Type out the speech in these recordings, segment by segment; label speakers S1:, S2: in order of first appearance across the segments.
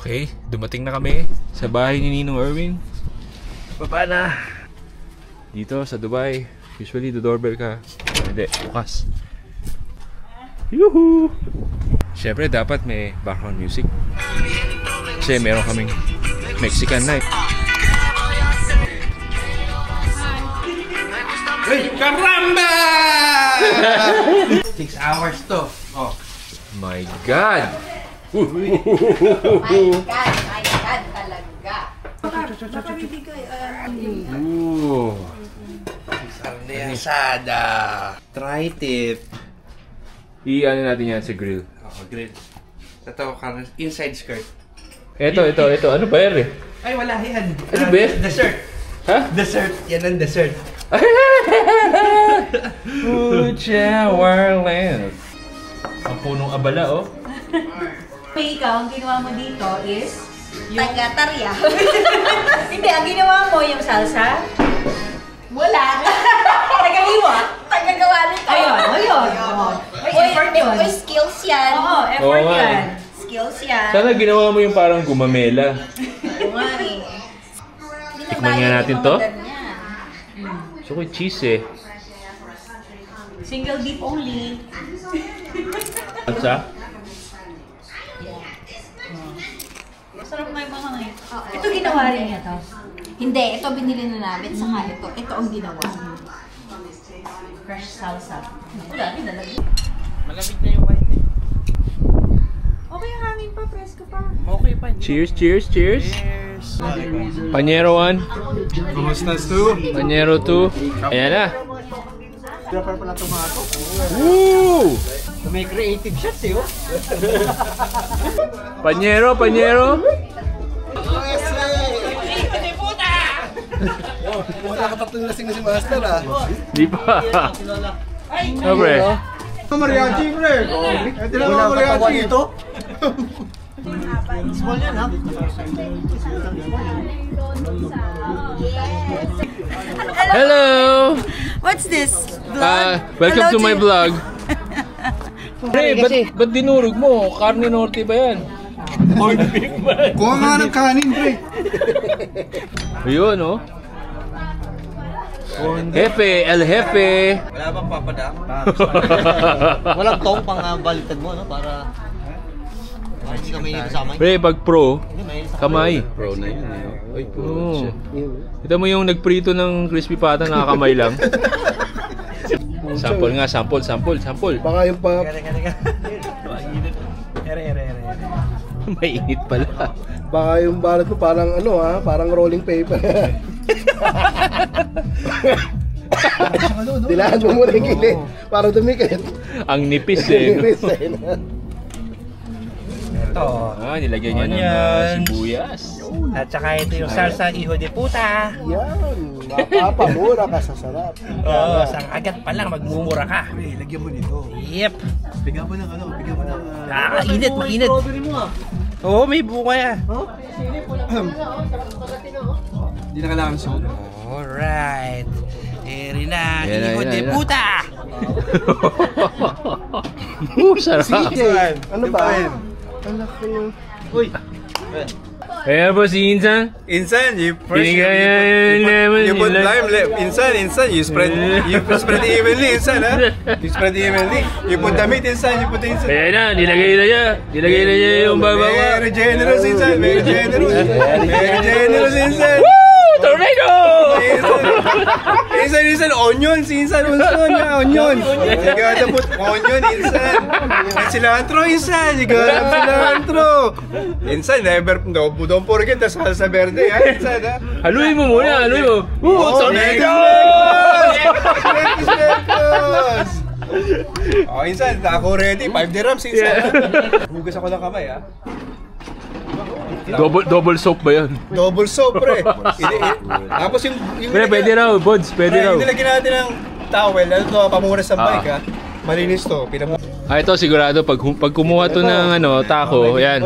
S1: Okay, dumating na kami sa bahay ni Ninong Erwin. Baba na! Dito sa Dubai, usually the doorbell ka. Hindi, bukas. Yuhu! Siyempre dapat may background music. Kasi meron kaming Mexican night.
S2: Hey, karamba! 6 hours to. Oh.
S1: My God!
S3: My God talaga.
S1: Ooh.
S2: Carne asada. Try it.
S1: I-ano natin yan sa grill.
S2: Oh, grill. Ito, inside skirt.
S1: Ito. Ano ba yan eh?
S2: Ay, wala yan.
S1: Ano ba?
S2: Dessert.
S1: Ha?
S2: Dessert. Yan ang dessert.
S1: Pucha, wireless. Ang punong abala, oh.
S3: Ikaw, ang ginawa mo dito is yung... Taga-tarya. Hindi, ang ginawa mo yung salsa. Wala. Taga-iwa. Taga-gawa nito. Ayun. May effort yun. May skills yan. Oo, effort yan. Skills yan.
S1: Sana ginawa mo yung parang gumamela.
S3: Oo nga eh.
S1: Tikman nga natin to. So, may cheese eh.
S3: Single dip only.
S1: Salsa?
S3: Masarap nga yung mga ngayon. Ito ginawa rin niya to? Hindi, ito binili na namin. Saka ito. Ito ang ginawa. Fresh salsa. Wala, pinalagay.
S2: Malamig na yung wine eh.
S3: Okay yung hangin pa, presko pa.
S2: Okay pa.
S1: Cheers. Cheers. Panyero 1.
S2: Kumusta to?
S1: Panyero 2. Ayan na.
S2: Dapat pala tomato.
S1: Woo!
S2: May creative shots eh, oh.
S1: Panyero.
S2: Wala ka tatlong lasing na si Master, ah.
S1: Di pa. Oh, pre.
S2: Mariachi, pre. Ito na mga mariachi. Ito? Small yan, ha?
S1: Hello!
S3: What's this? Vlog?
S1: Welcome to my vlog. Pre, ba't dinurog mo? Carne Norte ba yan?
S2: Kuha nga ng kanin, pre.
S1: Ayun, oh. Hefe, El Hefe.
S2: Wala bang papadam?
S4: Walang tong pang baliktad mo, no? Para hindi kami kasama.
S1: Pre, pag pro, kamay.
S2: Pro na yun, eh. Ay,
S1: Oo. Kita mo yung nagprito ng crispy pata, nakakamay lang. Sample nga, sample.
S2: Baka yung pa...
S1: May init pala.
S2: Baka yung balat mo parang ano, ha? Parang rolling paper. Dilaan mo muna yung gilid. Parang tumikit.
S1: Ang nipis eh.
S2: Nipis eh.
S4: Ito.
S1: Nilagyan niya ng sibuyas.
S4: At saka ito yung salsa hijo de puta.
S2: Yan. Mapapamura ka sa sarap.
S4: Oo, sang agad pa lang magmumura ka.
S2: Pre, lagyan mo nito.
S4: Yep.
S2: Bigyan mo ng ano,
S4: Mainit. Oo, may bunga yan.
S2: Hindi na kailangan suot.
S4: Alright. Eri na,
S1: Yan na,
S4: hijo
S1: yan na,
S4: de
S1: yan na.
S4: puta.
S1: Sarap.
S2: Ano ba? Ang laki yung...
S4: Uy.
S1: Ayan po si Insan.
S5: Insan, you
S1: put
S5: lime. Insan, you spread evenly. Insan, ha? You spread evenly. You put the meat, Insan. You put the Insan.
S1: Ayan na, nilagay na niya yung babawa.
S5: Very generous, Insan. Very generous, Insan.
S1: Tornado!
S5: Insan, onions, Insan, onion. You gotta put onion, Insan. And cilantro, Insan. You gotta put cilantro. Insan, don't forget the salsa verde, ha, Insan, ha?
S1: Haluin mo muna, tornado!
S5: Lettuce! Oh, Insan, ako ready. 5 dirhams, Insan. Hugas ako ng kamay, ha?
S1: Double soap ba yan?
S5: Double soap, pre. Tapos yung
S1: Pre, pwede raw, Bods, pwede raw.
S5: Nilagyan natin ng towel, ano to, pamunas sa bike, ha? Malinis to,
S1: Ito sigurado, pag kumuha to ng taco, yan.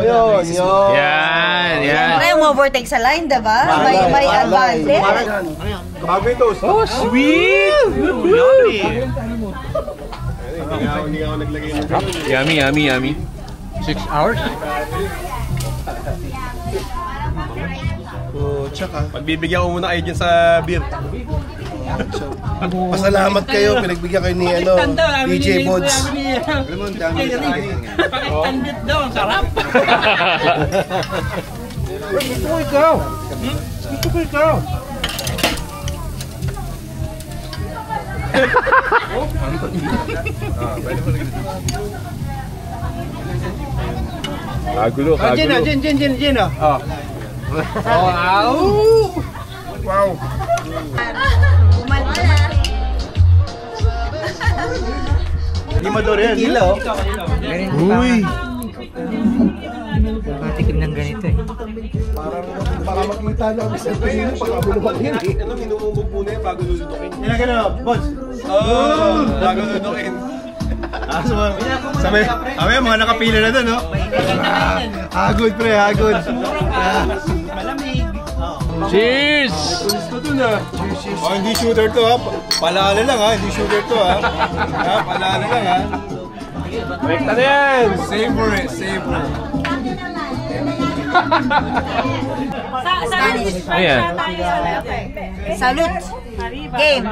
S1: Yan.
S3: Siyempre, overtake sa line, diba? May advantage.
S5: Bago ito.
S1: Oh, sweet!
S5: Hindi ako naglagay ng
S1: Yummy. 6 hours?
S2: Oh, tsaka.
S5: Pagbibigyan ko muna kayo dyan sa beer.
S2: Pasalamat kayo, pinagbigyan kayo ni DJ Bods. Alam mo, ang dami sa akin.
S4: Pakitandit daw, ang sarap.
S2: Gusto ko ikaw. Gusto ko ikaw.
S1: Kagulo,
S2: Jin,
S1: kagulo.
S2: Jin. Oh. Wow. Hindi maduro yan.
S4: Kilo.
S2: Uy.
S4: Matikim ng ganito eh.
S2: Parang baka makita lang ang isang kanino pag abulubak yan eh.
S5: Ano, minumubog muna yan bago lulutukin.
S2: Yan gano'n, boss.
S5: Bago lulutukin. Sabi, mga nakapila na doon, no?
S2: Hagod pre, hagod.
S4: Malamig.
S1: Cheers!
S5: Gusto dun, ha? Oh, hindi shooter to, ha? Palaala lang, ha? Hindi shooter to, ha? Palaala lang, ha?
S1: Rekta na yan!
S5: Savor it, savor.
S1: Ayan.
S3: Salute! Game!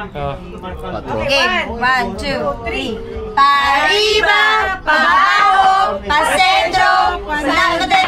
S3: Game! 1, 2, 3. Pariba! Pabao! Pasentro! Sangkate!